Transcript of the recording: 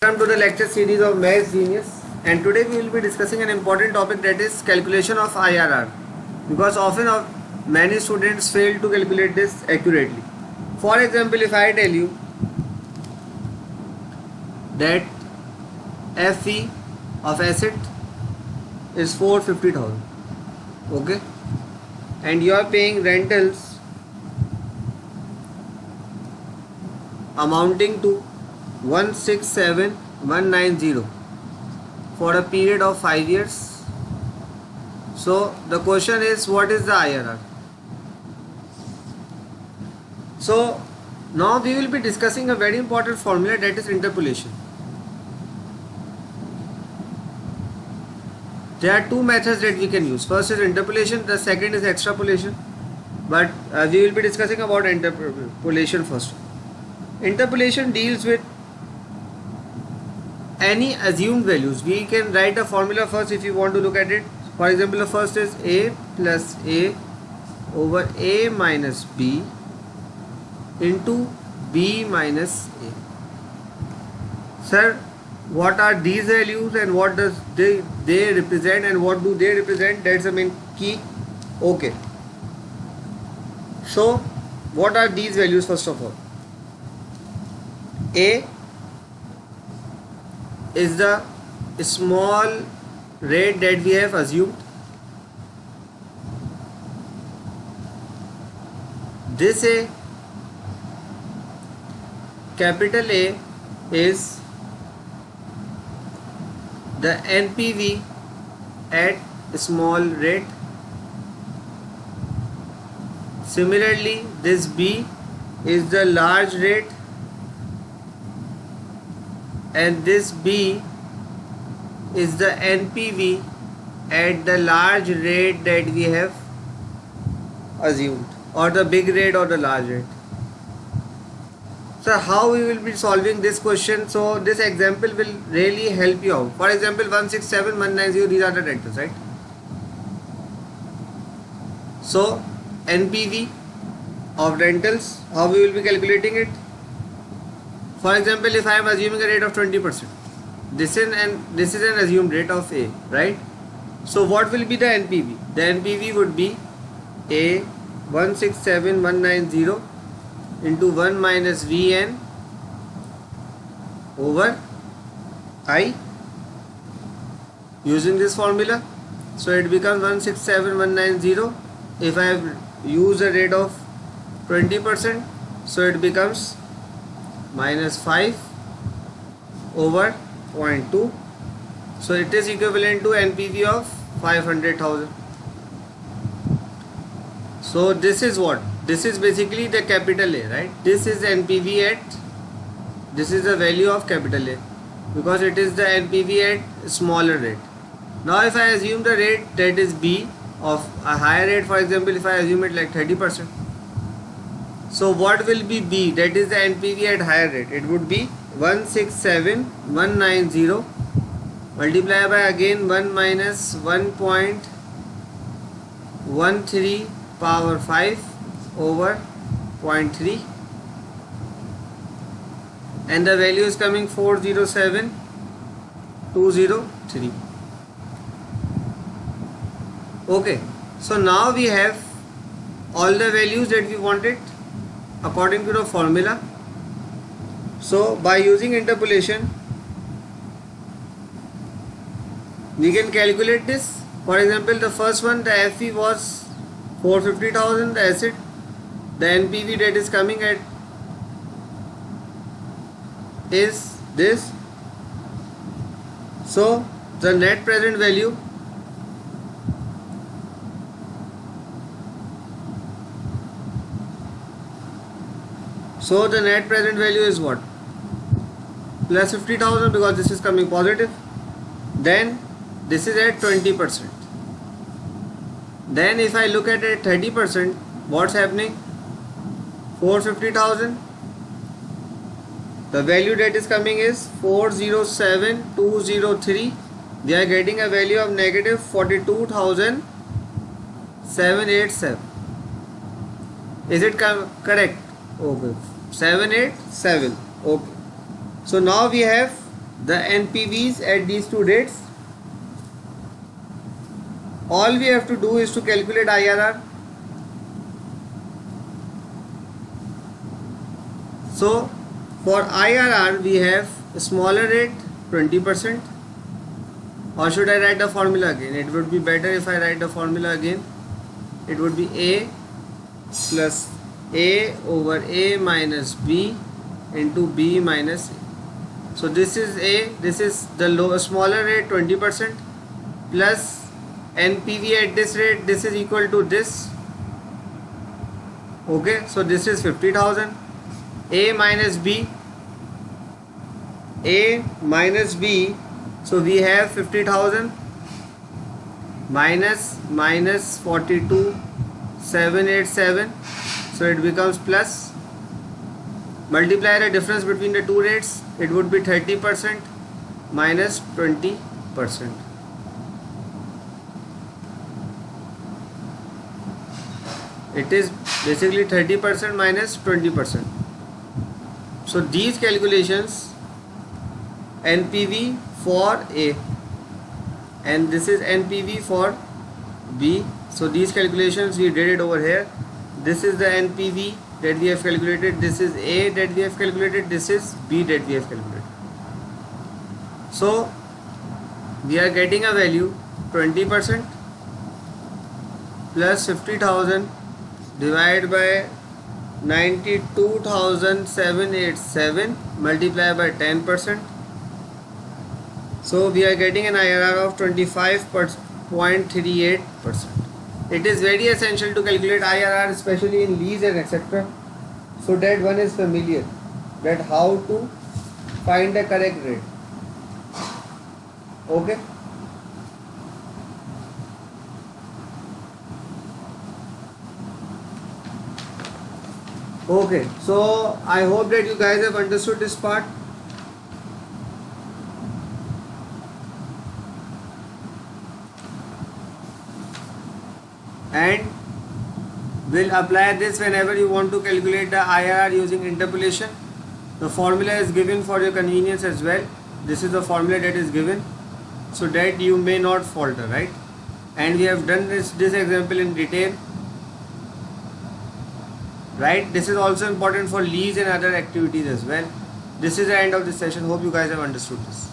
Welcome to the lecture series of Maths Genius, and today we will be discussing an important topic, that is calculation of IRR, because often many students fail to calculate this accurately. For example, if I tell you that FE of asset is 450,000, okay, and you are paying rentals amounting to 167,190 for a period of 5 years. So the question is, what is the IRR? So now we will be discussing a very important formula, that is interpolation. There are two methods that we can use. First is interpolation, the second is extrapolation, but we will be discussing about interpolation first. Interpolation deals with any assumed values. We can write a formula first if you want to look at it. For example, the first is A plus A over A minus B into B minus A. Sir, what are these values and what does they represent, and what do they represent? That's the main key. Okay. So what are these values? First of all, A is the small rate that we have assumed. This A, capital A, is the NPV at small rate. Similarly, this B is the large rate, and this B is the NPV at the large rate that we have assumed, or the big rate or the large rate. So how we will be solving this question? So this example will really help you out. For example, 167,190, these are the rentals, right? So NPV of rentals, how we will be calculating it? For example, if I am assuming a rate of 20%, this is an assumed rate of A, right? So what will be the NPV? The NPV would be A 167,190 into 1 minus Vn over I, using this formula. So it becomes 167,190. If I have used a rate of 20%, so it becomes minus 5 over 0.2. So it is equivalent to NPV of 500,000. So this is what? This is basically the capital A, right? This is NPV at, this is the value of capital A, because it is the NPV at smaller rate. Now if I assume the rate that is B of a higher rate, for example, if I assume it like 30%, so what will be B? That is the NPV at higher rate. It would be 167,190 multiplied by again 1 minus 1.13 power 5 over 0.3, and the value is coming 407,203. Okay, so now we have all the values that we wanted according to the formula. So by using interpolation, we can calculate this. For example, the first one, the FE was 450,000, the asset, the NPV that is coming at is this. So the net present value is what? Plus 50,000, because this is coming positive. Then this is at 20%. Then if I look at it 30%, what's happening? 450,000. The value that is coming is 407,203. They are getting a value of negative 42,787. Is it correct? Okay. 787. Okay. So now we have the NPVs at these two dates. All we have to do is to calculate IRR. So for IRR we have a smaller rate 20%, or should I write the formula again? It would be better if I write the formula again. It would be A plus A over A minus B into B minus A. So this is A, this is the smaller rate 20% plus NPV at this rate, this is equal to this. Okay, so this is 50,000. A minus B, A minus B, so we have 50,000 minus 42,787, so it becomes plus. Multiply the difference between the two rates, it would be 30% minus 20%. It is basically 30% minus 20%. So these calculations, NPV for A and this is NPV for B. So these calculations we did it over here. This is the NPV that we have calculated, this is A that we have calculated, this is B that we have calculated. So we are getting a value 20% plus 50,000 divided by 92,787 multiplied by 10%. So we are getting an IRR of 25.38%. It is very essential to calculate IRR, especially in lease and etc., so that one is familiar that how to find the correct rate. Okay. Okay, so I hope that you guys have understood this part. And will apply this whenever you want to calculate the IRR using interpolation. The formula is given for your convenience as well. This is the formula that is given so that you may not falter, right? And we have done this example in detail, right? This is also important for lease and other activities as well. This is the end of this session. Hope you guys have understood this.